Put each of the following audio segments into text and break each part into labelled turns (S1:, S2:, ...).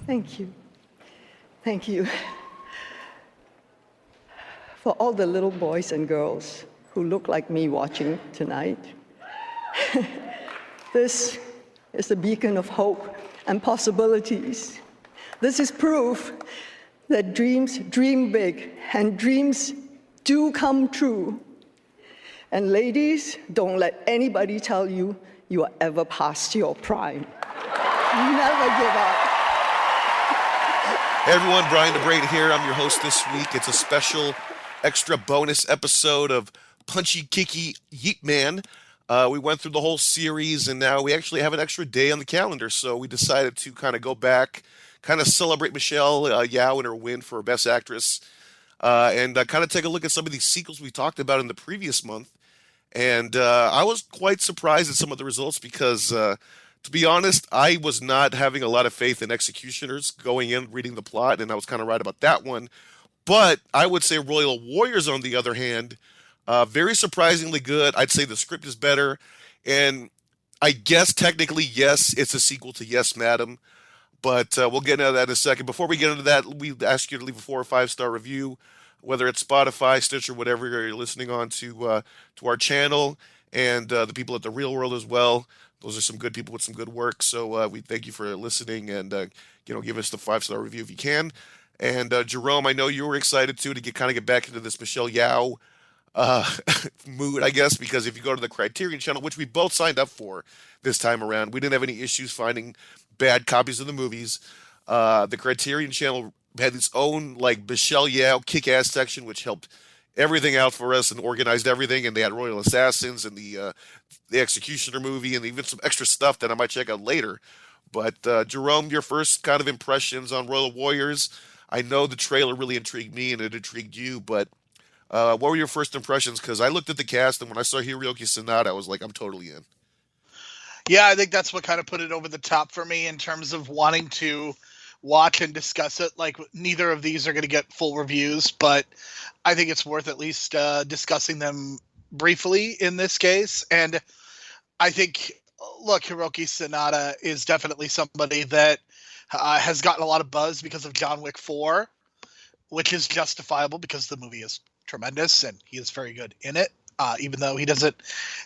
S1: Thank you. Thank you for all the little boys and girls who look like me watching tonight. This is a beacon of hope and possibilities. This is proof that dreams dream big and dreams do come true. And ladies, don't let anybody tell you you are ever past your prime. Never give up.
S2: Hey everyone, Brian DeBrayton here. I'm your host this week. It's a special extra bonus episode of Punchy Kicky Yeet Man. We went through the whole series and now we actually have an extra day on the calendar. So we decided to kind of go back, kind of celebrate Michelle Yeoh and her win for Best Actress. And kind of take a look at some of these sequels we talked about in the previous month. And I was quite surprised at some of the results because, to be honest, I was not having a lot of faith in Executioners going in, reading the plot, and I was kind of right about that one. But I would say Royal Warriors, on the other hand, very surprisingly good. I'd say the script is better. And I guess technically, yes, it's a sequel to Yes, Madam. But we'll get into that in a second. Before we get into that, we ask you to leave a 4 or 5-star review, whether it's Spotify, Stitcher, whatever you're listening on to our channel, and the people at The Real World as well. Those are some good people with some good work. So we thank you for listening, and give us the 5-star review if you can. And Jerome, I know you were excited too to get back into this Michelle Yeoh mood, I guess, because if you go to the Criterion channel, which we both signed up for this time around, we didn't have any issues finding bad copies of the movies. The Criterion channel had its own Michelle Yeoh kick-ass section, which helped everything out for us and organized everything. And they had Royal Assassins and the Executioner movie and even some extra stuff that I might check out later. But Jerome, your first kind of impressions on Royal Warriors? I know the trailer really intrigued me and it intrigued you, but what were your first impressions? Because I looked at the cast and when I saw Hiroyuki Sanada, I was like, I'm totally in.
S3: Yeah, I think that's what kind of put it over the top for me in terms of wanting to watch and discuss it. Like, neither of these are going to get full reviews, but I think it's worth at least discussing them briefly in this case. And I think, look, Hiroki Sanada is definitely somebody that has gotten a lot of buzz because of John Wick 4, which is justifiable because the movie is tremendous and he is very good in it. Even though he doesn't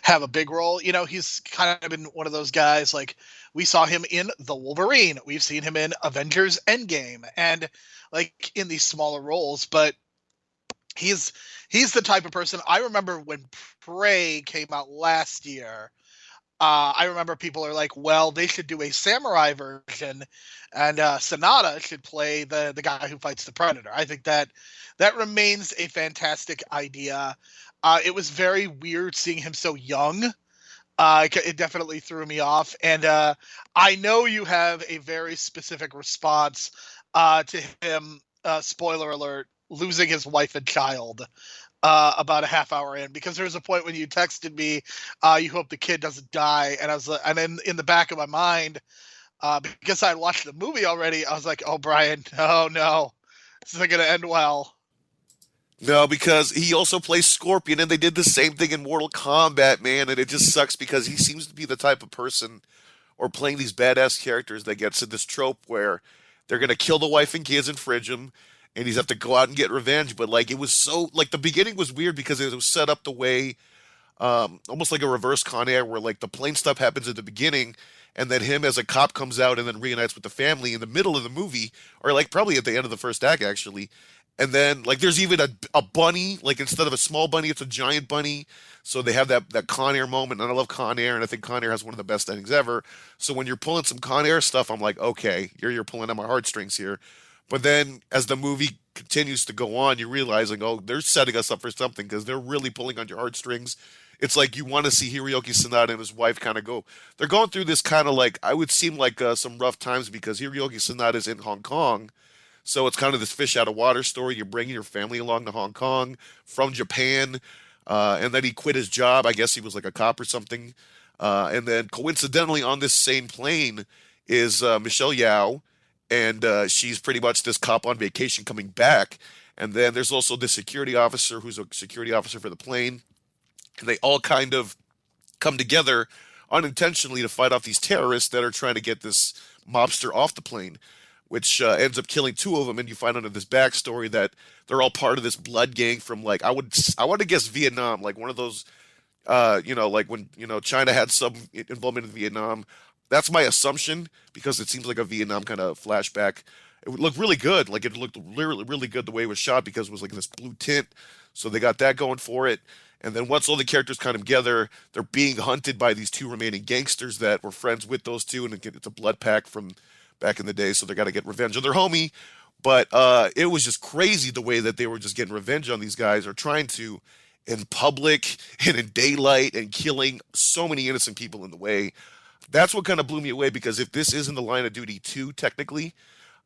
S3: have a big role, he's kind of been one of those guys. Like, we saw him in The Wolverine. We've seen him in Avengers Endgame and in these smaller roles, but he's the type of person. I remember when Prey came out last year, I remember people are like, well, they should do a samurai version and Sanada should play the guy who fights the Predator. I think that remains a fantastic idea. It was very weird seeing him so young. It definitely threw me off. And I know you have a very specific response to him, spoiler alert, losing his wife and child about a half hour in. Because there was a point when you texted me, you hope the kid doesn't die. And I was and in the back of my mind, because I had watched the movie already, I was like, oh, Brian, oh no, this isn't going to end well.
S2: No, because he also plays Scorpion, and they did the same thing in Mortal Kombat, man, and it just sucks because he seems to be the type of person, or playing these badass characters that gets in this trope where they're going to kill the wife and kids and fridge him, and he's have to go out and get revenge. But it was so, the beginning was weird because it was set up the way, almost like a reverse Con Air, where the plane stuff happens at the beginning, and then him as a cop comes out and then reunites with the family in the middle of the movie, or probably at the end of the first act, actually. And then, there's even a bunny, instead of a small bunny, it's a giant bunny. So they have that Con Air moment, and I love Con Air, and I think Con Air has one of the best endings ever. So when you're pulling some Con Air stuff, I'm like, okay, you're pulling on my heartstrings here. But then, as the movie continues to go on, you're realizing, oh, they're setting us up for something, because they're really pulling on your heartstrings. It's like you want to see Hiroyuki Sanada and his wife kind of go. They're going through this kind of I would seem some rough times, because Hiroyuki Sanada is in Hong Kong. So it's kind of this fish out of water story. You're bringing your family along to Hong Kong from Japan. And then he quit his job. I guess he was a cop or something. And then coincidentally on this same plane is Michelle Yeoh. And she's pretty much this cop on vacation coming back. And then there's also this security officer who's a security officer for the plane. And they all kind of come together unintentionally to fight off these terrorists that are trying to get this mobster off the plane. which ends up killing two of them, and you find out in this backstory that they're all part of this blood gang from like I want to guess Vietnam, like one of those like when China had some involvement in Vietnam. That's my assumption because it seems like a Vietnam kind of flashback. It would look really good, like it looked really really good the way it was shot because it was like this blue tint, so they got that going for it. And then once all the characters come together, they're being hunted by these two remaining gangsters that were friends with those two, and it's a blood pact from back in the day, so they got to get revenge on their homie. But it was just crazy the way that they were just getting revenge on these guys or trying to in public and in daylight and killing so many innocent people in the way. That's what kind of blew me away because if this isn't the Line of Duty 2, technically,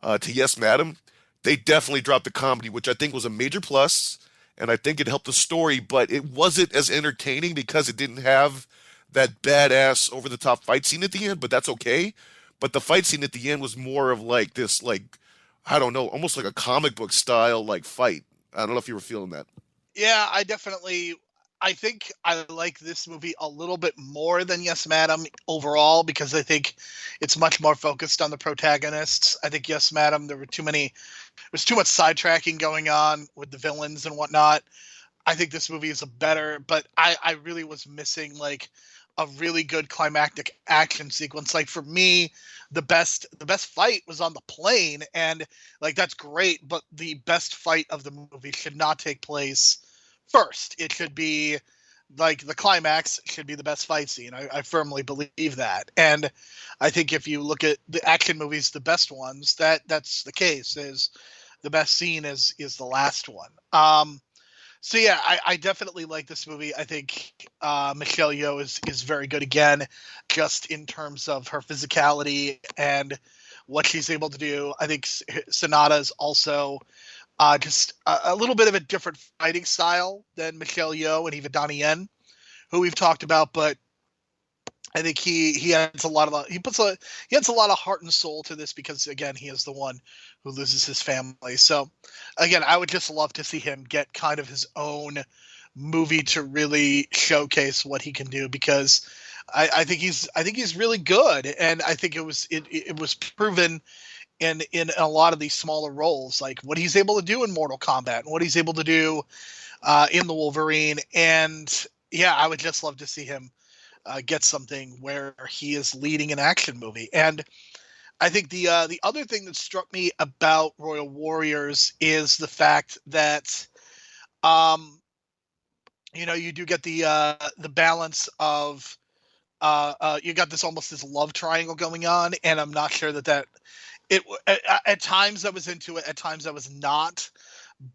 S2: to Yes Madam, they definitely dropped the comedy, which I think was a major plus, and I think it helped the story, but it wasn't as entertaining because it didn't have that badass over the top fight scene at the end, but that's okay. But the fight scene at the end was more of like this, like, I don't know, almost like a comic book style like fight. I don't know if you were feeling that.
S3: Yeah, I think I like this movie a little bit more than Yes Madam overall because I think it's much more focused on the protagonists. I think Yes Madam, there was too much sidetracking going on with the villains and whatnot. I think this movie is but I really was missing like a really good climactic action sequence. Like for me, the best fight was on the plane, and like that's great, but the best fight of the movie should not take place first. It should be like the climax should be the best fight scene. I firmly believe that. And I think if you look at the action movies, the best ones, that's the case, is the best scene is the last one. So yeah, I definitely like this movie. I think Michelle Yeoh is very good again, just in terms of her physicality and what she's able to do. I think Sonata is also just a little bit of a different fighting style than Michelle Yeoh and even Donnie Yen, who we've talked about, but I think he adds a lot of he adds a lot of heart and soul to this because again he is the one who loses his family. So again, I would just love to see him get kind of his own movie to really showcase what he can do because I think he's really good, and I think it was proven in a lot of these smaller roles, like what he's able to do in Mortal Kombat and what he's able to do in the Wolverine. And yeah, I would just love to see him get something where he is leading an action movie. And I think the other thing that struck me about Royal Warriors is the fact that you do get the balance of you got this almost this love triangle going on, and I'm not sure that it at times I was into it, at times I was not,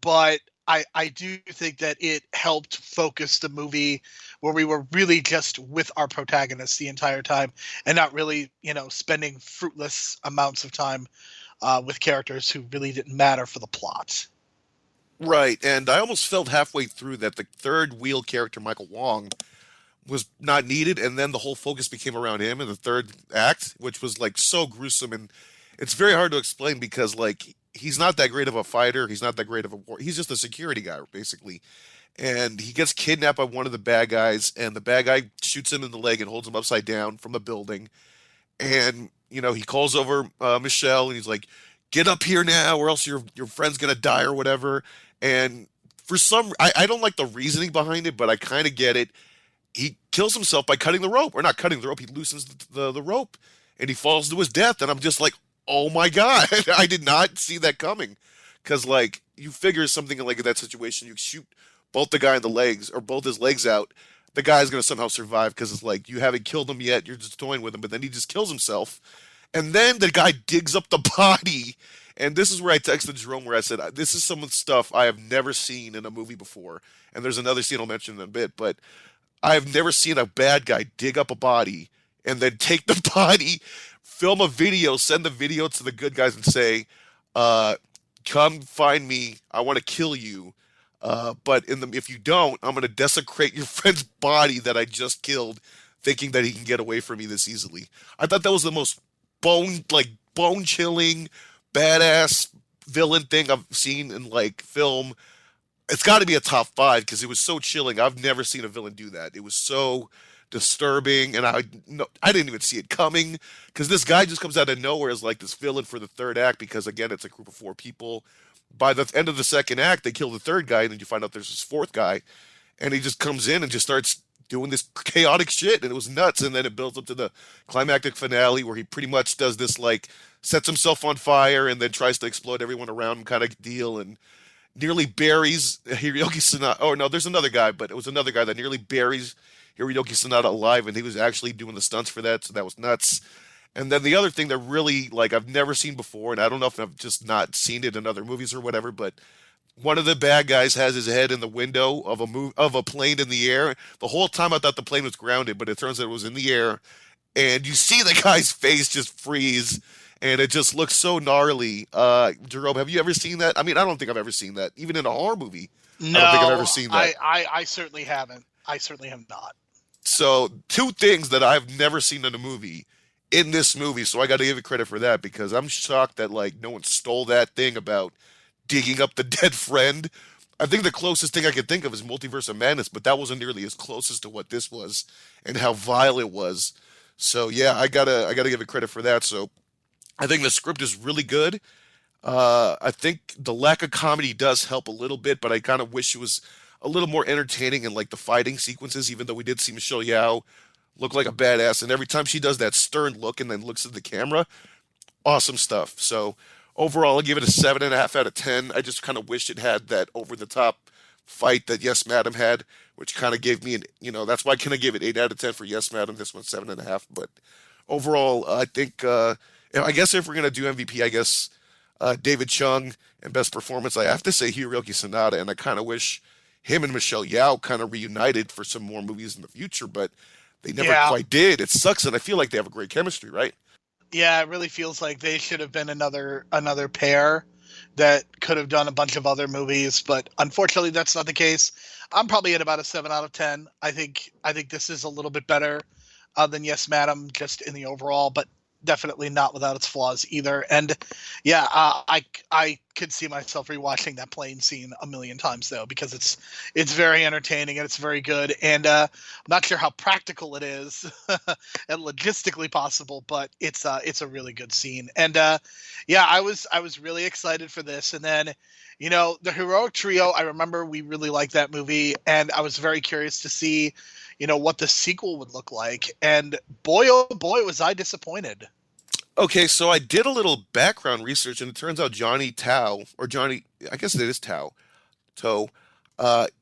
S3: but I do think that it helped focus the movie where we were really just with our protagonists the entire time and not really, spending fruitless amounts of time with characters who really didn't matter for the plot.
S2: Right, and I almost felt halfway through that the third wheel character, Michael Wong, was not needed, and then the whole focus became around him in the third act, which was like so gruesome, and it's very hard to explain because like he's not that great of a fighter, he's not that great of a war, he's just a security guy basically, and he gets kidnapped by one of the bad guys, and the bad guy shoots him in the leg and holds him upside down from a building, and he calls over Michelle, and he's like, "Get up here now, or else your friend's gonna die or whatever." And for I don't like the reasoning behind it, but I kind of get it. He kills himself by cutting the rope, or not cutting the rope. He loosens the rope, and he falls to his death. And I'm just like, oh my god, I did not see that coming. Because like you figure something like in that situation, you shoot both the guy in the legs or both his legs out, the guy's gonna somehow survive because it's like you haven't killed him yet. You're just toying with him, but then he just kills himself, and then the guy digs up the body. And this is where I texted Jerome where I said, this is some stuff I have never seen in a movie before. And there's another scene I'll mention in a bit, but I've never seen a bad guy dig up a body and then take the body, film a video, send the video to the good guys and say, come find me, I want to kill you. But if you don't, I'm going to desecrate your friend's body that I just killed, thinking that he can get away from me this easily. I thought that was the most bone-chilling, badass villain thing I've seen in like film. It's got to be a top 5 because it was so chilling. I've never seen a villain do that. It was so disturbing, and I didn't even see it coming because this guy just comes out of nowhere as like this villain for the third act because again it's a group of four people. By the end of the second act, they kill the third guy, and then you find out there's this fourth guy, and he just comes in and just starts doing this chaotic shit, and it was nuts. And then it builds up to the climactic finale where he pretty much does this like sets himself on fire and then tries to explode everyone around him kind of deal, and nearly buries Hiroyuki Sanada. Oh no, there's another guy, but it was another guy that nearly buries Hiroyuki Sanada alive, and he was actually doing the stunts for that, so that was nuts. And then the other thing that really, like, I've never seen before, and I don't know if I've just not seen it in other movies or whatever, but one of the bad guys has his head in the window of a plane in the air. The whole time I thought the plane was grounded, but it turns out it was in the air, and you see the guy's face just freeze, and it just looks so gnarly. Jerome, have you ever seen that? I mean, I don't think I've ever seen that, even in a horror movie.
S3: No,
S2: I don't think I've ever seen that.
S3: I certainly haven't. I certainly have not.
S2: So, two things that I've never seen in a movie in this movie, so I got to give it credit for that because I'm shocked that like no one stole that thing about digging up the dead friend. I think the closest thing I could think of is Multiverse of Madness, but that wasn't nearly as close to what this was and how vile it was. So yeah, I gotta give it credit for that. So I think the script is really good. I think the lack of comedy does help a little bit, but I kind of wish it was a little more entertaining in like the fighting sequences, even though we did see Michelle Yeoh look like a badass. And every time she does that stern look and then looks at the camera, awesome stuff. So overall, I'll give it a 7.5 out of 10. I just kind of wish it had that over the top fight that Yes Madam had, which kind of gave me that's why I kind of give it 8 out of 10 for Yes Madam. This one's 7.5. But overall, I think, I guess if we're going to do MVP, I guess David Chung and best performance, I have to say Hiroyuki Sanada. And I kind of wish him and Michelle Yeoh kind of reunited for some more movies in the future, but they never quite did. It sucks, and I feel like they have a great chemistry, right?
S3: Yeah, it really feels like they should have been another pair that could have done a bunch of other movies, but unfortunately that's not the case. I'm probably at about a 7 out of 10. I think this is a little bit better than Yes Madam just in the overall, but definitely not without its flaws either. And yeah, I could see myself rewatching that plane scene a million times though, because it's very entertaining and it's very good. And I'm not sure how practical it is and logistically possible, but it's a really good scene. And yeah, I was really excited for this. And then, the Heroic Trio, I remember we really liked that movie, and I was very curious to see what the sequel would look like. And boy, oh boy, was I disappointed.
S2: Okay, so I did a little background research, and it turns out I guess it is Toe,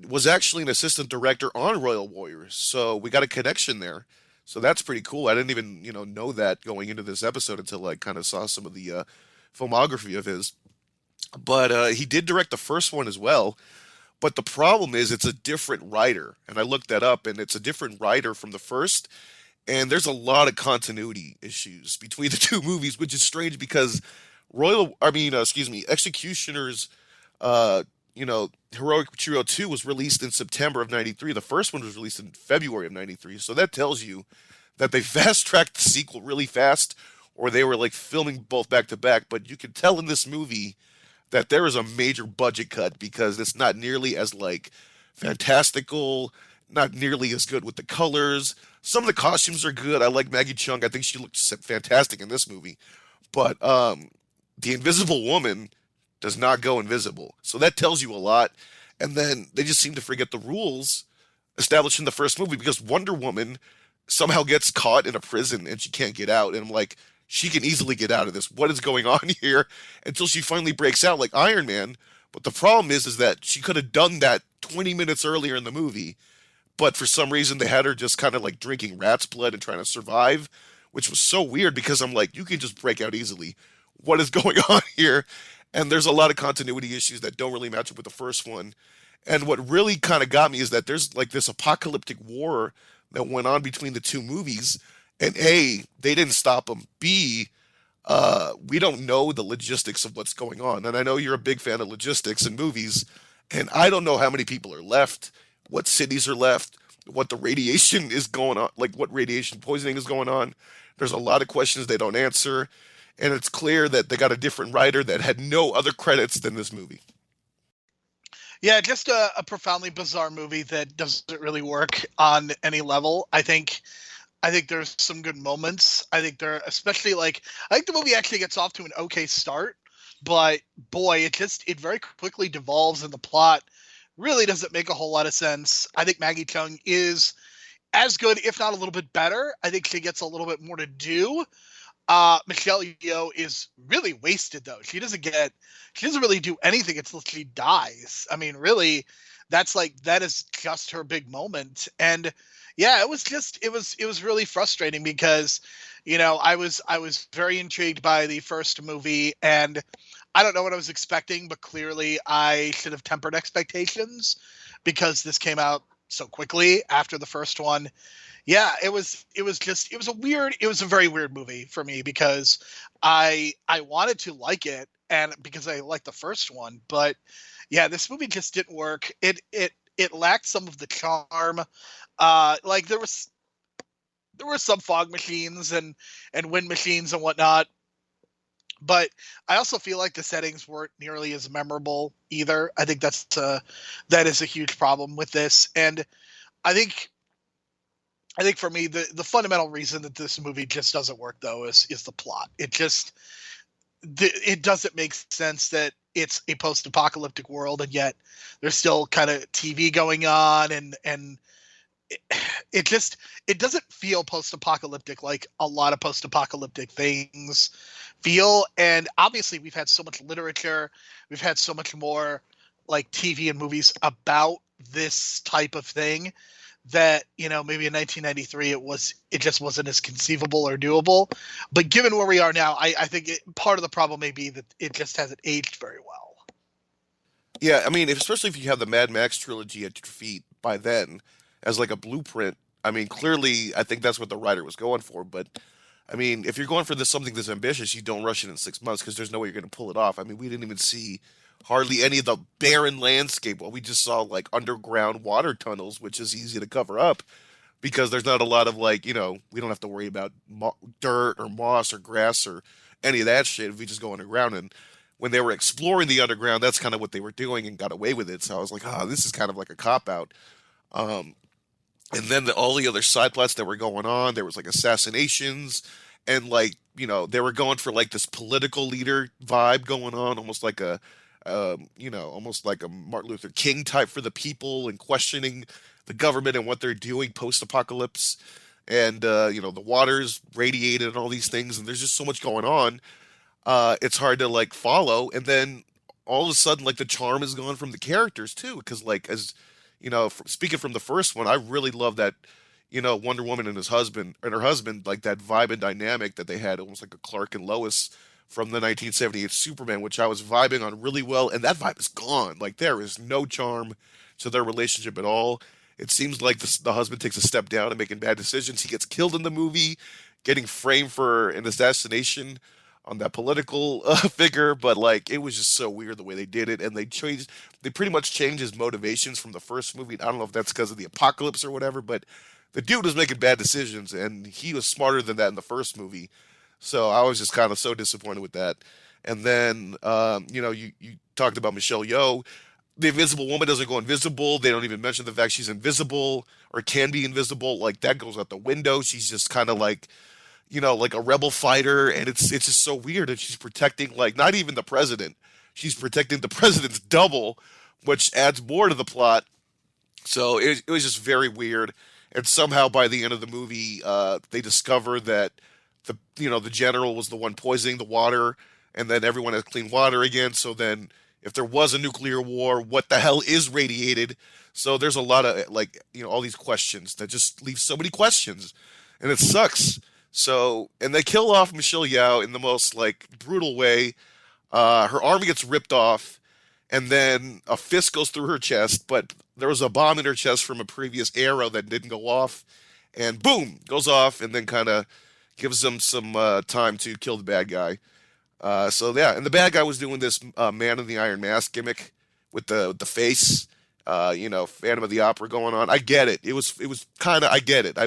S2: was actually an assistant director on Royal Warriors. So we got a connection there. So that's pretty cool. I didn't even, know that going into this episode until I kind of saw some of the filmography of his. But he did direct the first one as well. But the problem is it's a different writer. And I looked that up, and it's a different writer from the first. And there's a lot of continuity issues between the two movies, which is strange because Executioner's, Heroic Trio 2 was released in September of 93. The first one was released in February of 93. So that tells you that they fast-tracked the sequel really fast, or they were like filming both back to back. But you can tell in this movie that there is a major budget cut because it's not nearly as like fantastical, not nearly as good with the colors. Some of the costumes are good. I like Maggie Chung. I think she looked fantastic in this movie. But the Invisible Woman does not go invisible. So that tells you a lot. And then they just seem to forget the rules established in the first movie because Wonder Woman somehow gets caught in a prison and she can't get out. And I'm like, she can easily get out of this. What is going on here? Until she finally breaks out like Iron Man. But the problem is that she could have done that 20 minutes earlier in the movie. But for some reason, they had her just kind of like drinking rat's blood and trying to survive, which was so weird because I'm like, you can just break out easily. What is going on here? And there's a lot of continuity issues that don't really match up with the first one. And what really kind of got me is that there's like this apocalyptic war that went on between the two movies. And A, they didn't stop them. B, we don't know the logistics of what's going on. And I know you're a big fan of logistics in movies. And I don't know how many people are left, what cities are left, what the radiation is going on, like what radiation poisoning is going on. There's a lot of questions they don't answer. And it's clear that they got a different writer that had no other credits than this movie.
S3: Yeah, just a profoundly bizarre movie that doesn't really work on any level. I think there's some good moments. I think there, especially like, I think the movie actually gets off to an okay start, but boy, it very quickly devolves, and the plot really doesn't make a whole lot of sense. I think Maggie Chung is as good, if not a little bit better. I think she gets a little bit more to do. Michelle Yeoh is really wasted though. She doesn't really do anything until she dies. I mean, really, that is just her big moment. And yeah, it was really frustrating because, I was very intrigued by the first movie, and I don't know what I was expecting, but clearly I should have tempered expectations because this came out so quickly after the first one. Yeah, it was a very weird movie for me because I wanted to like it, and because I liked the first one, but yeah, this movie just didn't work. It lacked some of the charm. Like there were some fog machines and wind machines and whatnot, but I also feel like the settings weren't nearly as memorable either. I think that is a huge problem with this. And I think I think for me, the fundamental reason that this movie just doesn't work though is the plot. It doesn't make sense that it's a post-apocalyptic world, and yet there's still kind of TV going on, and it just it doesn't feel post-apocalyptic like a lot of post-apocalyptic things feel. And obviously we've had so much literature, we've had so much more like TV and movies about this type of thing that, maybe in 1993 it just wasn't as conceivable or doable. But given where we are now, I think part of the problem may be that it just hasn't aged very well.
S2: Yeah, I mean, especially if you have the Mad Max trilogy at your feet by then as like a blueprint. I mean, clearly, I think that's what the writer was going for. But I mean, if you're going for something this ambitious, you don't rush it in 6 months because there's no way you're going to pull it off. I mean, we didn't even see hardly any of the barren landscape. Well, we just saw like underground water tunnels, which is easy to cover up because there's not a lot of like, we don't have to worry about dirt or moss or grass or any of that shit if we just go underground. And when they were exploring the underground, that's kind of what they were doing and got away with it. So I was like, this is kind of like a cop out. Um, and then all the other side plots that were going on, there was like assassinations, and like they were going for like this political leader vibe going on, almost like almost like a Martin Luther King type for the people, and questioning the government and what they're doing post-apocalypse. And the water's radiated and all these things, and there's just so much going on. It's hard to like follow. And then all of a sudden, like the charm is gone from the characters too, because like as speaking from the first one, I really love that. Wonder Woman and her husband, like that vibe and dynamic that they had, almost like a Clark and Lois from the 1978 Superman, which I was vibing on really well, and that vibe is gone. Like there is no charm to their relationship at all. It seems like the husband takes a step down and making bad decisions. He gets killed in the movie, getting framed for an assassination on that political figure. But like it was just so weird the way they did it, and they pretty much changed his motivations from the first movie. I don't know if that's because of the apocalypse or whatever, but the dude was making bad decisions, and he was smarter than that in the first movie. So I was just kind of so disappointed with that. And then, you talked about Michelle Yeoh. The Invisible Woman doesn't go invisible. They don't even mention the fact she's invisible or can be invisible. Like that goes out the window. She's just kind of like, like a rebel fighter, and it's just so weird. And she's protecting like not even the president. She's protecting the president's double, which adds more to the plot. So it was just very weird. And somehow by the end of the movie, they discover that the general was the one poisoning the water, and then everyone has clean water again. So then, if there was a nuclear war, what the hell is radiated? So there's a lot of like all these questions that just leave so many questions, and it sucks. So and they kill off Michelle Yeoh in the most like brutal way. Her arm gets ripped off, and then a fist goes through her chest, but there was a bomb in her chest from a previous arrow that didn't go off, and boom, goes off, and then kind of gives them some time to kill the bad guy. So yeah, and the bad guy was doing this Man in the Iron Mask gimmick with the face, Phantom of the Opera going on. I get it. It was kind of I get it.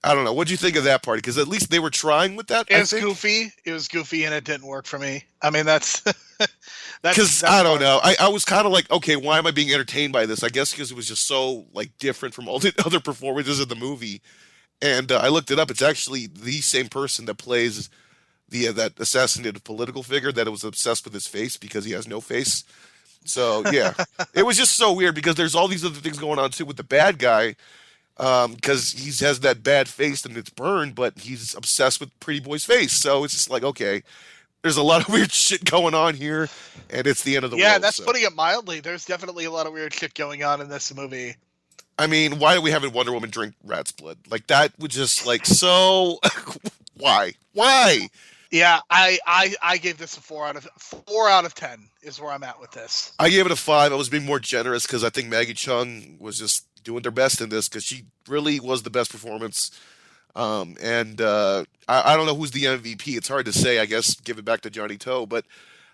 S2: I don't know. What'd you think of that part? Because at least they were trying with that,
S3: It
S2: I
S3: was
S2: think.
S3: goofy. It was goofy, and it didn't work for me. I mean, that's
S2: Because
S3: that's
S2: I don't
S3: part of
S2: know.
S3: it.
S2: I was kind of like, okay, why am I being entertained by this? I guess because it was just so like different from all the other performances in the movie. And I looked it up. It's actually the same person that plays the that assassinated political figure that was obsessed with his face because he has no face. So yeah, it was just so weird because there's all these other things going on too with the bad guy because he has that bad face and it's burned, but he's obsessed with Pretty Boy's face. So it's just like, okay, there's a lot of weird shit going on here, and it's the end of the
S3: Yeah,
S2: world.
S3: that's
S2: So
S3: putting it mildly. There's definitely a lot of weird shit going on in this movie.
S2: I mean, why are we having Wonder Woman drink rat's blood? Like that would just like so. Why?
S3: Yeah, I gave this a 4 out of 10 is where I'm at with this.
S2: I gave it a 5. I was being more generous because I think Maggie Chung was just doing their best in this because she really was the best performance. I don't know who's the MVP. It's hard to say. I guess give it back to Johnny Toe, but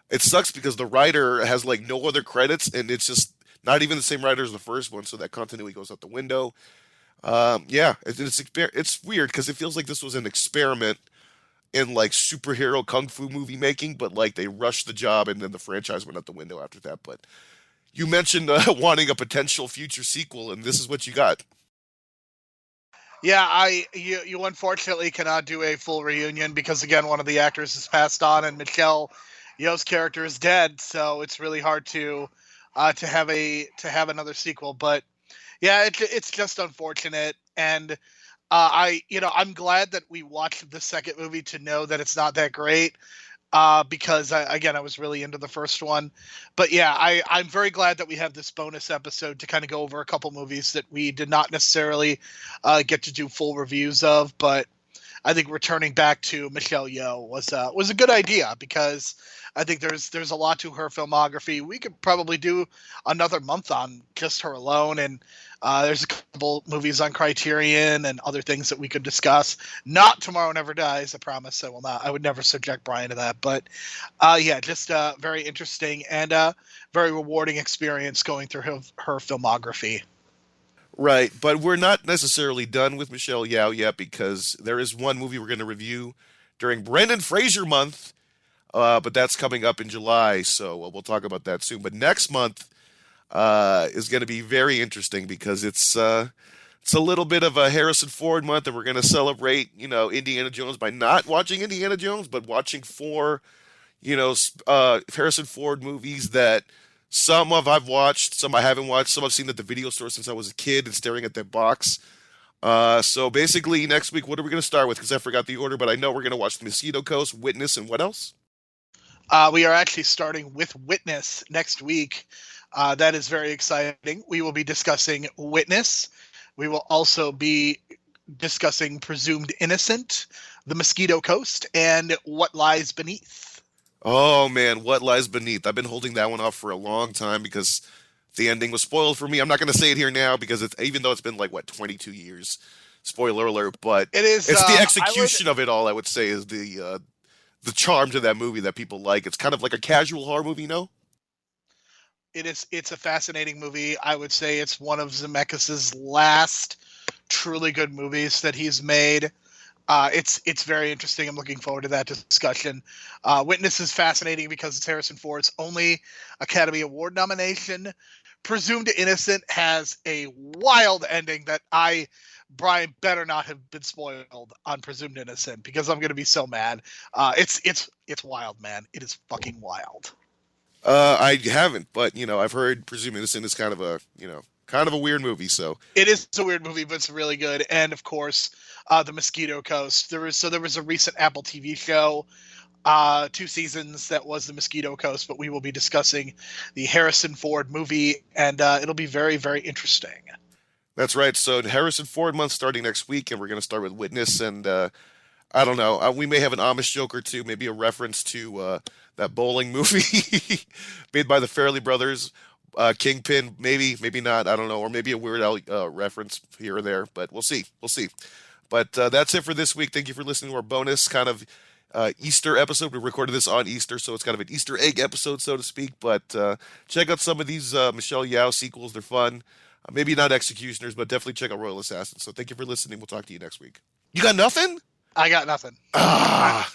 S2: it sucks because the writer has like no other credits, and it's just not even the same writer as the first one, so that continuity goes out the window. Yeah, it's weird because it feels like this was an experiment in like superhero kung fu movie making, but like they rushed the job and then the franchise went out the window after that. But you mentioned wanting a potential future sequel, and this is what you got.
S3: Yeah, you unfortunately cannot do a full reunion because again one of the actors has passed on and Michelle Yeoh's character is dead, so it's really hard to have another sequel. But yeah, it's just unfortunate, and I'm glad that we watched the second movie to know that it's not that great. Because I was really into the first one, but yeah, I'm very glad that we have this bonus episode to kind of go over a couple movies that we did not necessarily get to do full reviews of, but I think returning back to Michelle Yeoh was a good idea because I think there's a lot to her filmography. We could probably do another month on just her alone, and there's a couple movies on Criterion and other things that we could discuss. Not Tomorrow Never Dies, I promise. I will not. I would never subject Brian to that, but yeah, just very interesting and very rewarding experience going through her filmography.
S2: Right, but we're not necessarily done with Michelle Yeoh yet because there is one movie we're going to review during Brendan Fraser month, but that's coming up in July, so we'll talk about that soon. But next month is going to be very interesting because it's a little bit of a Harrison Ford month, and we're going to celebrate, Indiana Jones by not watching Indiana Jones, but watching four, Harrison Ford movies that some of I've watched, some I haven't watched, some I've seen at the video store since I was a kid and staring at that box. So basically, next week, what are we going to start with? Because I forgot the order, but I know we're going to watch The Mosquito Coast, Witness, and what else?
S3: We are actually starting with Witness next week. That is very exciting. We will be discussing Witness. We will also be discussing Presumed Innocent, The Mosquito Coast, and What Lies Beneath.
S2: Oh man, What Lies Beneath? I've been holding that one off for a long time because the ending was spoiled for me. I'm not going to say it here now because it's even though it's been like 22 years. Spoiler alert, but
S3: It is.
S2: it's the execution of it all. I would say is the charm to that movie that people like. It's kind of like a casual horror movie, no?
S3: It is. It's a fascinating movie. I would say it's one of Zemeckis's last truly good movies that he's made. It's very interesting. I'm looking forward to that discussion. Witness is fascinating because it's Harrison Ford's only Academy Award nomination. Presumed Innocent has a wild ending that Brian, better not have been spoiled on Presumed Innocent because I'm going to be so mad. It's wild, man. It is fucking wild.
S2: I haven't, but I've heard Presumed Innocent is kind of a weird movie. So
S3: It is a weird movie, but it's really good. And of course, The Mosquito Coast. There was a recent Apple TV show, 2 seasons, that was The Mosquito Coast, but we will be discussing the Harrison Ford movie, and it'll be very, very interesting.
S2: that's right. So Harrison Ford month starting next week, and we're going to start with Witness, and I don't know. We may have an Amish joke or two, maybe a reference to that bowling movie made by the Farrelly brothers. Kingpin, maybe not. I don't know, or maybe a Weird Al reference here or there, but we'll see. We'll see. But that's it for this week. Thank you for listening to our bonus kind of Easter episode. We recorded this on Easter, so it's kind of an Easter egg episode, so to speak. But check out some of these Michelle Yeoh sequels. They're fun. Maybe not Executioners, but definitely check out Royal Assassins. So thank you for listening. We'll talk to you next week. You got nothing?
S3: I got nothing.
S2: Ah,